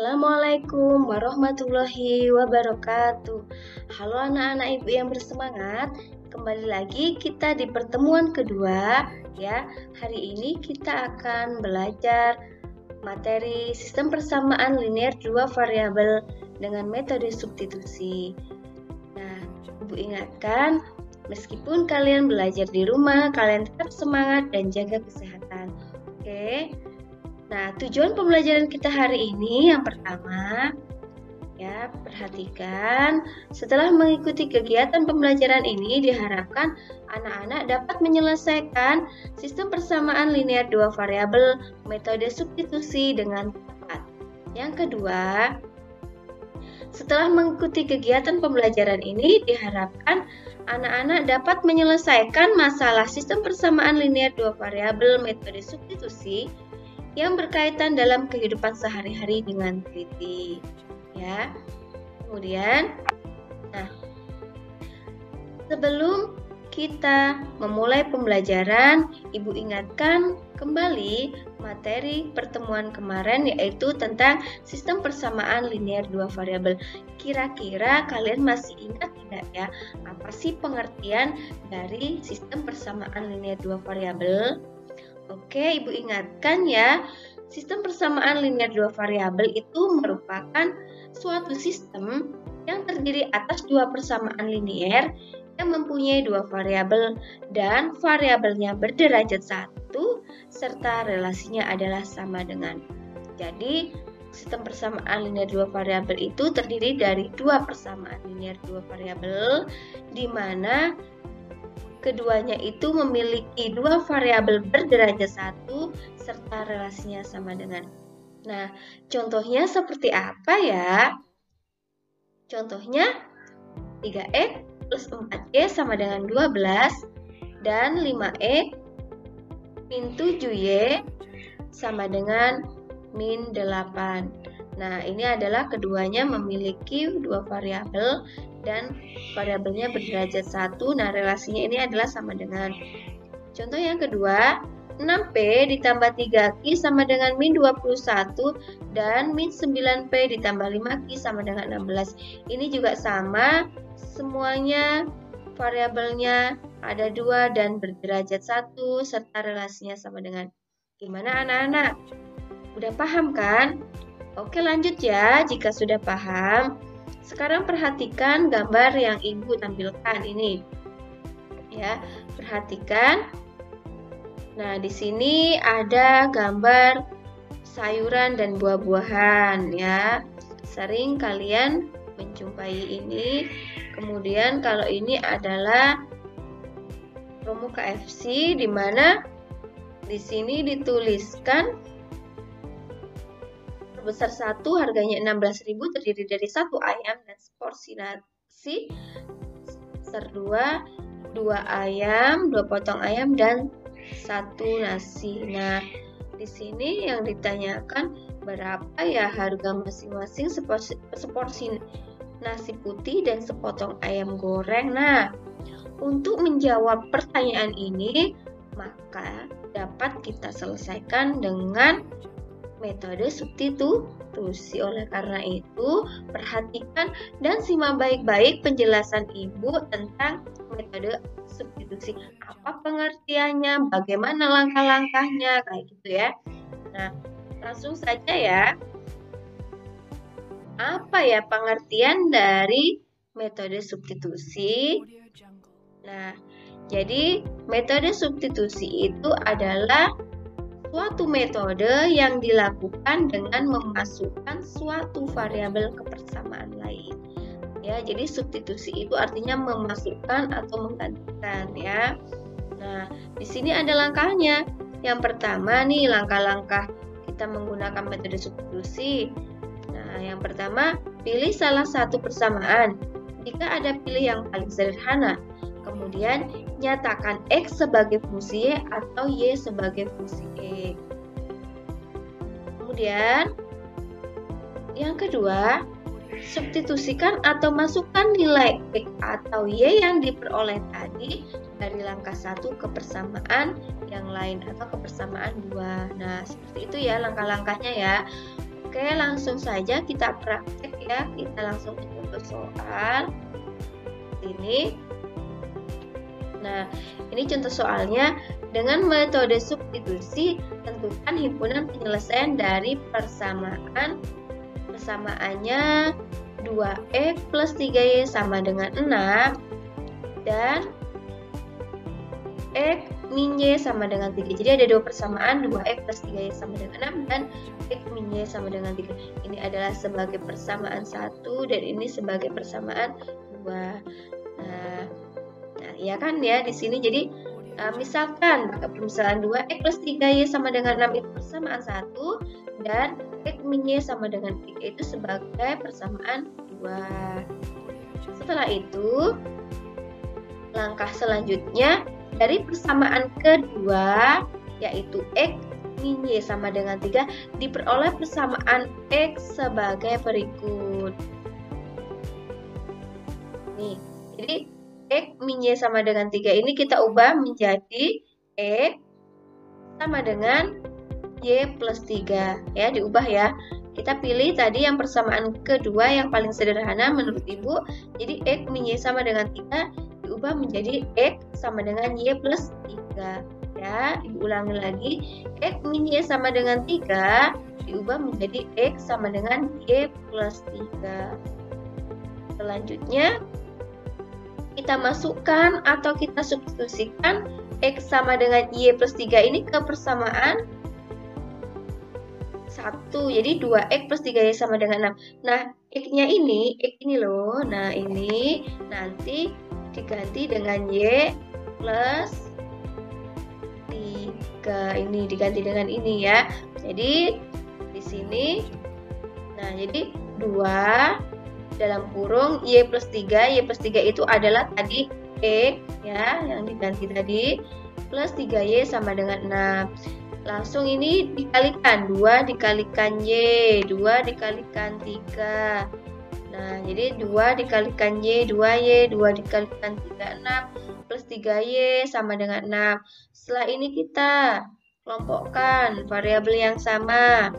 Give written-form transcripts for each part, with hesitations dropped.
Assalamualaikum warahmatullahi wabarakatuh. Halo anak-anak ibu yang bersemangat. Kembali lagi kita di pertemuan kedua ya. Hari ini kita akan belajar materi sistem persamaan linear dua variabel dengan metode substitusi. Nah, ibu ingatkan, meskipun kalian belajar di rumah, kalian tetap semangat dan jaga kesehatan. Oke. Nah, tujuan pembelajaran kita hari ini yang pertama, ya, perhatikan, setelah mengikuti kegiatan pembelajaran ini diharapkan anak-anak dapat menyelesaikan sistem persamaan linear dua variabel metode substitusi dengan tepat. Yang kedua, setelah mengikuti kegiatan pembelajaran ini diharapkan anak-anak dapat menyelesaikan masalah sistem persamaan linear dua variabel metode substitusi yang berkaitan dalam kehidupan sehari-hari dengan teliti, ya. Kemudian, sebelum kita memulai pembelajaran, ibu ingatkan kembali materi pertemuan kemarin, yaitu tentang sistem persamaan linear dua variabel. Kira-kira kalian masih ingat tidak ya, apa sih pengertian dari sistem persamaan linear dua variabel? Oke, ibu ingatkan ya, sistem persamaan linear dua variabel itu merupakan suatu sistem yang terdiri atas dua persamaan linear yang mempunyai dua variabel dan variabelnya berderajat satu serta relasinya adalah sama dengan. Jadi, sistem persamaan linear dua variabel itu terdiri dari dua persamaan linear dua variabel di mana keduanya itu memiliki dua variabel berderajat satu serta relasinya sama dengan. Nah, contohnya seperti apa ya? Contohnya 3x plus 4y sama dengan 12 dan 5x min 7y sama dengan min 8. Nah, ini adalah keduanya memiliki dua variabel dan variabelnya berderajat satu. Nah, relasinya ini adalah sama dengan. Contoh yang kedua, 6p ditambah 3q sama dengan min 21 dan min 9p ditambah 5q sama dengan 16. Ini juga sama, semuanya variabelnya ada dua dan berderajat satu serta relasinya sama dengan. Gimana anak-anak? Udah paham kan? Oke, lanjut ya. Jika sudah paham, sekarang perhatikan gambar yang ibu tampilkan ini. Ya, perhatikan. Nah, di sini ada gambar sayuran dan buah-buahan ya. Sering kalian menjumpai ini. Kemudian kalau ini adalah promo KFC di mana di sini dituliskan besar satu harganya 16.000 terdiri dari satu ayam dan seporsi nasi, dua ayam, 2 potong ayam dan satu nasi. Nah, di sini yang ditanyakan berapa ya harga masing-masing seporsi nasi putih dan sepotong ayam goreng. Nah, untuk menjawab pertanyaan ini maka dapat kita selesaikan dengan metode substitusi. Oleh karena itu, perhatikan dan simak baik-baik penjelasan ibu tentang metode substitusi. Apa pengertiannya, bagaimana langkah-langkahnya, kayak gitu ya. Nah, langsung saja ya. Apa ya pengertian dari metode substitusi? Nah, jadi metode substitusi itu adalah suatu metode yang dilakukan dengan memasukkan suatu variabel ke persamaan lain. Ya, jadi substitusi itu artinya memasukkan atau menggantikan ya. Nah, di sini ada langkahnya. Yang pertama nih, langkah-langkah kita menggunakan metode substitusi. Nah, yang pertama, pilih salah satu persamaan. Jika ada pilih yang paling sederhana. Kemudian, nyatakan X sebagai fungsi Y atau Y sebagai fungsi X. Kemudian, yang kedua, substitusikan atau masukkan nilai X atau Y yang diperoleh tadi dari langkah 1 ke persamaan yang lain atau ke persamaan 2. Nah, seperti itu ya langkah-langkahnya ya. Oke, langsung saja kita praktek ya. Kita langsung ke contoh soal ini. Nah, ini contoh soalnya. Dengan metode substitusi, tentukan himpunan penyelesaian dari persamaan. Persamaannya 2x plus 3y sama dengan 6 dan x min y sama dengan 3. Jadi ada dua persamaan, 2x plus 3y sama dengan 6 dan x min y sama dengan 3. Ini adalah sebagai persamaan 1 dan ini sebagai persamaan 2. Nah, ya kan ya di sini. Jadi misalkan permisalan 2x plus 3y sama dengan 6 itu persamaan 1 dan x min y sama dengan 3 itu sebagai persamaan 2. Setelah itu, langkah selanjutnya dari persamaan kedua yaitu x min y sama dengan 3 diperoleh persamaan x sebagai berikut. Nih, jadi x min y sama dengan 3 ini kita ubah menjadi x sama dengan y plus 3 ya, diubah ya. Kita pilih tadi yang persamaan kedua yang paling sederhana menurut Ibu. Jadi x min y sama dengan 3 diubah menjadi x sama dengan y plus 3 ya. Ibu ulangi lagi, x min y sama dengan 3 diubah menjadi x sama dengan y plus 3. Selanjutnya kita masukkan atau kita substitusikan x sama dengan y plus 3 ini ke persamaan 1. Jadi 2x plus 3y sama dengan 6. Nah, x-nya ini, x ini loh. Nah, ini nanti diganti dengan y plus 3. Ini diganti dengan ini ya. Jadi di sini, nah jadi 2 dalam kurung y plus 3. Y plus 3 itu adalah tadi x ya, yang diganti tadi, plus 3y sama dengan 6. Langsung ini dikalikan, 2 dikalikan y, 2 dikalikan 3. Nah, jadi 2 dikalikan y, 2y, 2 dikalikan 3, 6, plus 3y sama dengan 6. Setelah ini kita kelompokkan variabel yang sama.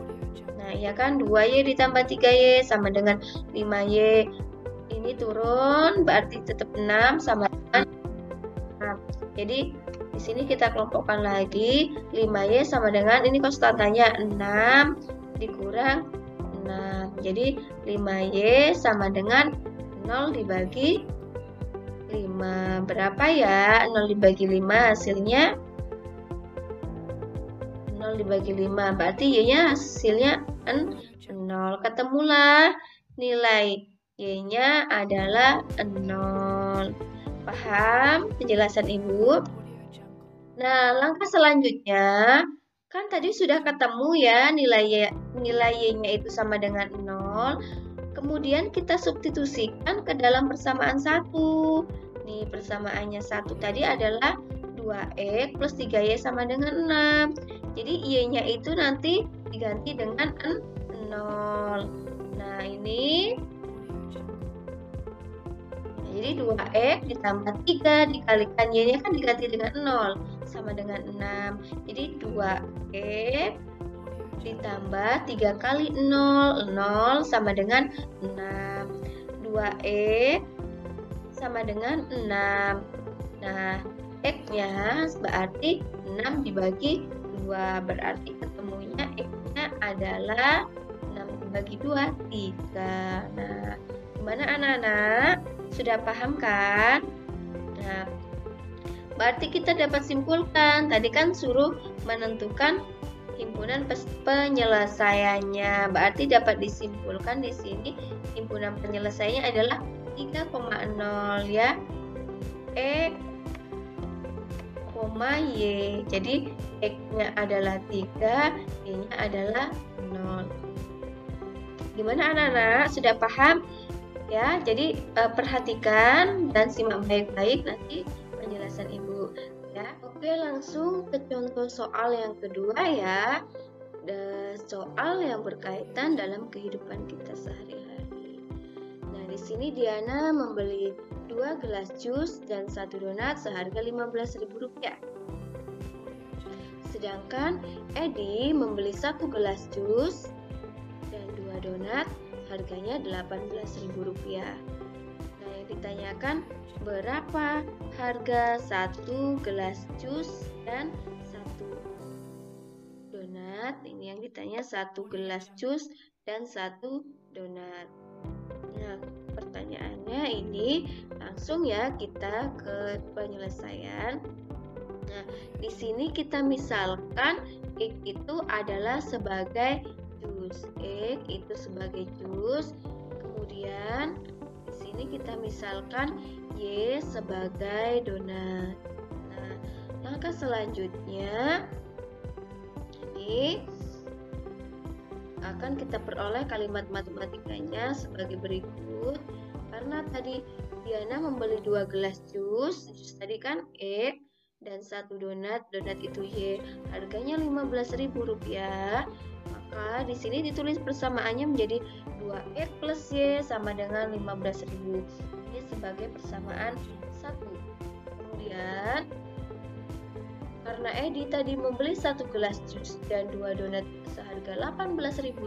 Nah, ya kan, 2y ditambah 3y sama dengan 5y. Ini turun, berarti tetap 6 sama dengan 6. Jadi, di sini kita kelompokkan lagi, 5y sama dengan, ini konstantanya 6 dikurang 6. Jadi 5y sama dengan 0 dibagi 5. Berapa ya? 0 dibagi 5 hasilnya 0 dibagi 5. Berarti y-nya hasilnya 0. Ketemulah nilai y-nya adalah 0. Paham penjelasan Ibu? Nah, langkah selanjutnya, kan tadi sudah ketemu ya nilai y-nya itu sama dengan 0. Kemudian kita substitusikan ke dalam persamaan 1. Nih, persamaannya 1 tadi adalah 2x plus 3y sama dengan 6. Jadi y-nya itu nanti diganti dengan 0. Nah, ini jadi 2x ditambah 3 dikalikan y-nya kan diganti dengan 0 sama dengan 6. Jadi 2x ditambah 3 kali 0, 0 sama dengan 6. 2x sama dengan 6. Nah, x-nya berarti 6 dibagi 2. Berarti ketemunya x-nya adalah 6 dibagi 2, 3. Nah, gimana anak-anak? Sudah paham kan? Nah, berarti kita dapat simpulkan. Tadi kan suruh menentukan himpunan penyelesaiannya. Berarti dapat disimpulkan di sini himpunan penyelesaiannya adalah 3,0 ya. X, y. Jadi x-nya adalah 3, y-nya adalah 0. Gimana anak-anak? Sudah paham? Ya, jadi perhatikan dan simak baik-baik nanti penjelasan Ibu ya. Oke, langsung ke contoh soal yang kedua ya. Soal yang berkaitan dalam kehidupan kita sehari-hari. Nah, di sini Diana membeli 2 gelas jus dan 1 donat seharga Rp15.000. Sedangkan Edi membeli 1 gelas jus dan donat harganya Rp18.000. Nah, yang ditanyakan berapa harga 1 gelas jus dan 1 donat. Ini yang ditanya 1 gelas jus dan 1 donat. Nah, pertanyaannya ini langsung ya kita ke penyelesaian. Nah, di sini kita misalkan X itu adalah sebagai jus. X itu sebagai jus. Kemudian di sini kita misalkan Y sebagai donat. Nah, langkah selanjutnya ini akan kita peroleh kalimat matematikanya sebagai berikut. Karena tadi Diana membeli 2 gelas jus tadi kan X, dan 1 donat itu Y, harganya Rp15.000. Maka di sini ditulis persamaannya menjadi 2X plus Y sama dengan 15.000. Ini sebagai persamaan 1. Kemudian karena Edi tadi membeli 1 gelas jus dan 2 donat seharga Rp18.000,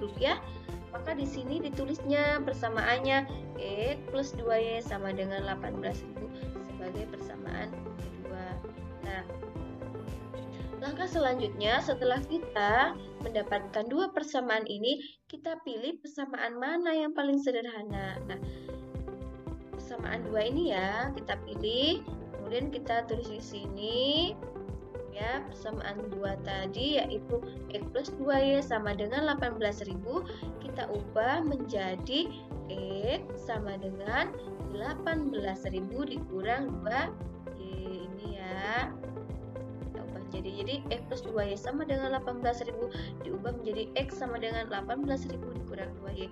maka di sini ditulisnya persamaannya X plus 2Y sama dengan 18.000 sebagai persamaan kedua. Nah, langkah selanjutnya setelah kita mendapatkan dua persamaan ini, kita pilih persamaan mana yang paling sederhana. Nah, persamaan 2 ini ya kita pilih, kemudian kita tulis di sini ya, persamaan 2 tadi yaitu X plus 2Y sama dengan 18.000, kita ubah menjadi X sama dengan 18.000 dikurang 2Y ini ya. Kita ubah jadi X plus 2Y sama dengan 18.000 diubah menjadi X sama dengan 18.000 dikurang 2Y.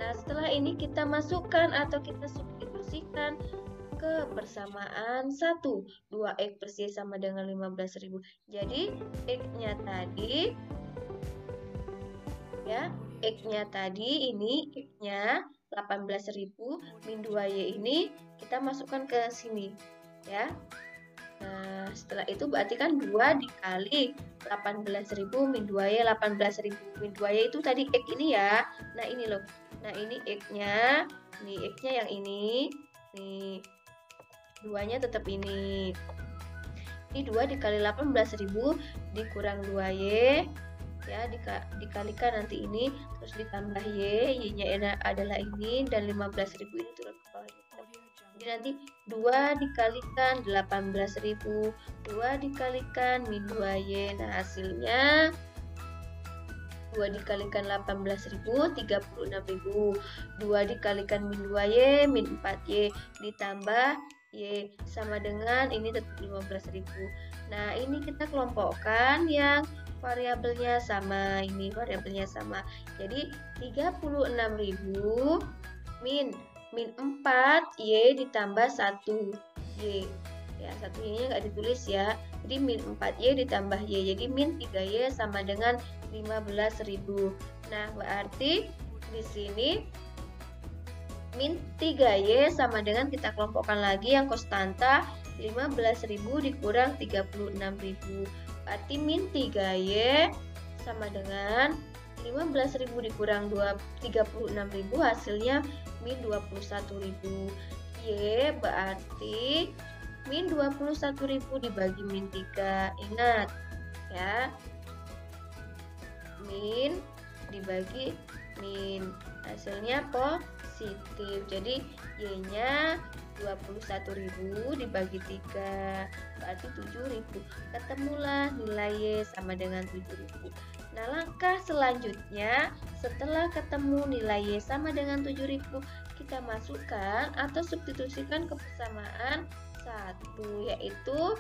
Nah, setelah ini kita masukkan atau kita substitusikan ke persamaan 1. 2X plus Y sama dengan 15.000. Jadi X-nya tadi ya, X-nya tadi ini X-nya 18.000 min 2Y ini kita masukkan ke sini ya. Nah, setelah itu berarti kan 2 dikali 18.000 min 2Y, 18.000 min 2Y itu tadi X ini ya. Nah, ini loh. Nah, ini X-nya. Nih X-nya yang ini. Nih 2-nya tetap ini. Ini 2 dikali 18.000 dikurang 2Y ya, dikalikan nanti ini, terus ditambah Y-nya adalah ini, dan 15.000 ini turun ke bawah. Jadi nanti 2 dikalikan 18.000, 2 dikalikan min 2Y. Nah, hasilnya 2 dikalikan 18.000, 36.000. 2 dikalikan min 2Y, min 4Y, ditambah Y sama dengan ini tetap 15.000. Nah, ini kita kelompokkan yang variabelnya sama, ini variabelnya sama. Jadi 36.000 min 4Y ditambah 1Y. Ya, 1Y-nya nggak ditulis ya. Jadi min 4Y ditambah Y. Jadi min 3Y sama dengan 15.000. Nah, berarti di sini min 3Y sama dengan kita kelompokkan lagi yang konstanta 15.000 dikurang 36.000. Berarti min 3Y sama dengan 15.000 dikurang 36.000, hasilnya min 21.000. Y berarti min 21.000 dibagi min 3. Ingat ya, min dibagi min, hasilnya positif. Jadi Y-nya 21.000 dibagi 3 berarti 7.000. Ketemulah nilai Y sama dengan 7.000. Nah, langkah selanjutnya setelah ketemu nilai Y sama dengan 7.000, kita masukkan atau substitusikan ke persamaan 1, yaitu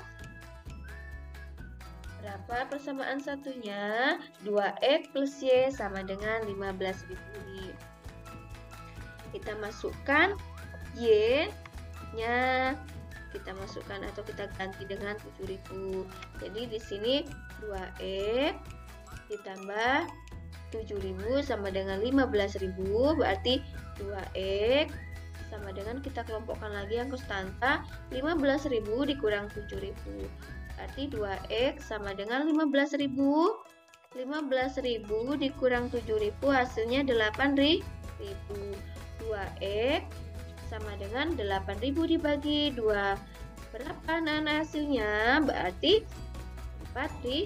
berapa persamaan satunya? 2X plus Y sama dengan 15.000 ini. Kita masukkan Y-nya, kita masukkan atau kita ganti dengan 7.000. Jadi di sini 2X ditambah 7.000 sama dengan 15.000, berarti 2X sama dengan kita kelompokkan lagi yang konstanta 15.000 dikurang 7.000. Berarti 2X sama dengan 15.000 15.000 dikurang 7.000 hasilnya 8.000. 2x sama dengan 8.000 dibagi 2. Berapa Nana hasilnya? Berarti 4.000.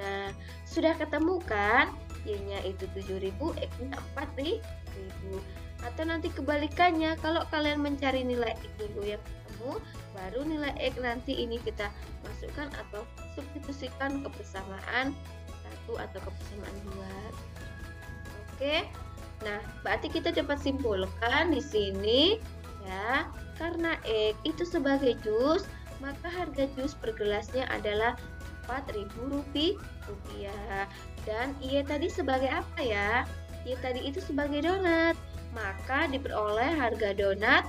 Nah, sudah ketemu kan? Y-nya itu 7.000, X-nya 4.000. Atau nanti kebalikannya, kalau kalian mencari nilai X dulu yang ketemu, baru nilai X nanti ini kita masukkan atau substitusikan ke persamaan 1 atau ke persamaan 2. Oke. Nah, berarti kita dapat simpulkan di sini ya, karena X itu sebagai jus, maka harga jus per gelasnya adalah Rp4.000. Dan Y tadi sebagai apa ya? Y tadi itu sebagai donat, maka diperoleh harga donat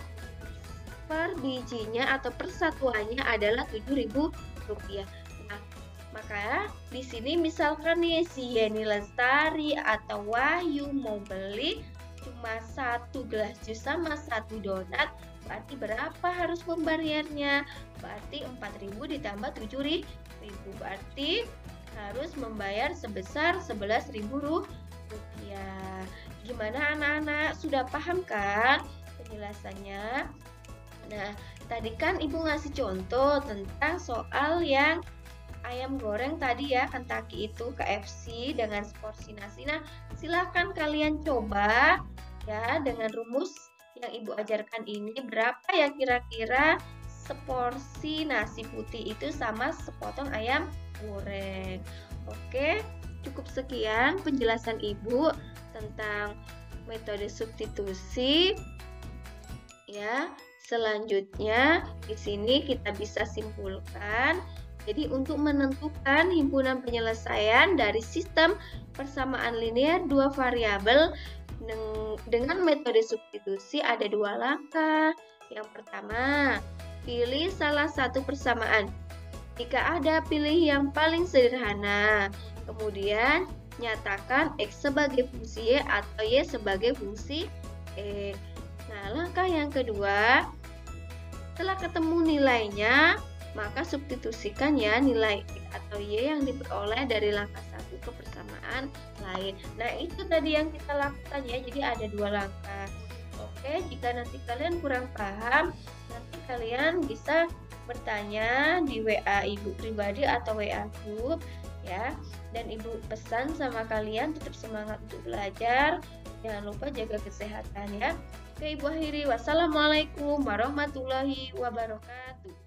per bijinya atau persatuannya adalah Rp7.000. Nah, maka di sini misalkan nih si Yeni Lestari atau Wahyu mau beli cuma 1 gelas jus sama 1 donat, berarti berapa harus membayarnya? Berarti 4.000 ditambah 7.000, berarti harus membayar sebesar Rp11.000. Gimana anak-anak? Sudah paham kan penjelasannya? Nah, tadi kan Ibu ngasih contoh tentang soal yang ayam goreng tadi ya, Kentucky itu KFC dengan seporsi nasi. Nah, silahkan kalian coba ya dengan rumus yang Ibu ajarkan ini, berapa ya kira-kira seporsi nasi putih itu sama sepotong ayam goreng. Oke, cukup sekian penjelasan Ibu tentang metode substitusi. Ya, selanjutnya di sini kita bisa simpulkan. Jadi untuk menentukan himpunan penyelesaian dari sistem persamaan linear dua variabel dengan metode substitusi ada 2 langkah. Yang pertama, pilih salah satu persamaan. Jika ada, pilih yang paling sederhana. Kemudian, nyatakan X sebagai fungsi Y atau Y sebagai fungsi E. Nah, langkah yang kedua, setelah ketemu nilainya, maka substitusikan ya nilai X atau Y yang diperoleh dari langkah 1 ke persamaan lain. Nah, itu tadi yang kita lakukan ya, jadi ada 2 langkah. Oke, jika nanti kalian kurang paham, nanti kalian bisa bertanya di WA Ibu pribadi atau WA grup ya. Dan Ibu pesan sama kalian tetap semangat untuk belajar. Jangan lupa jaga kesehatan ya. Oke, Ibu akhiri. Wassalamualaikum warahmatullahi wabarakatuh.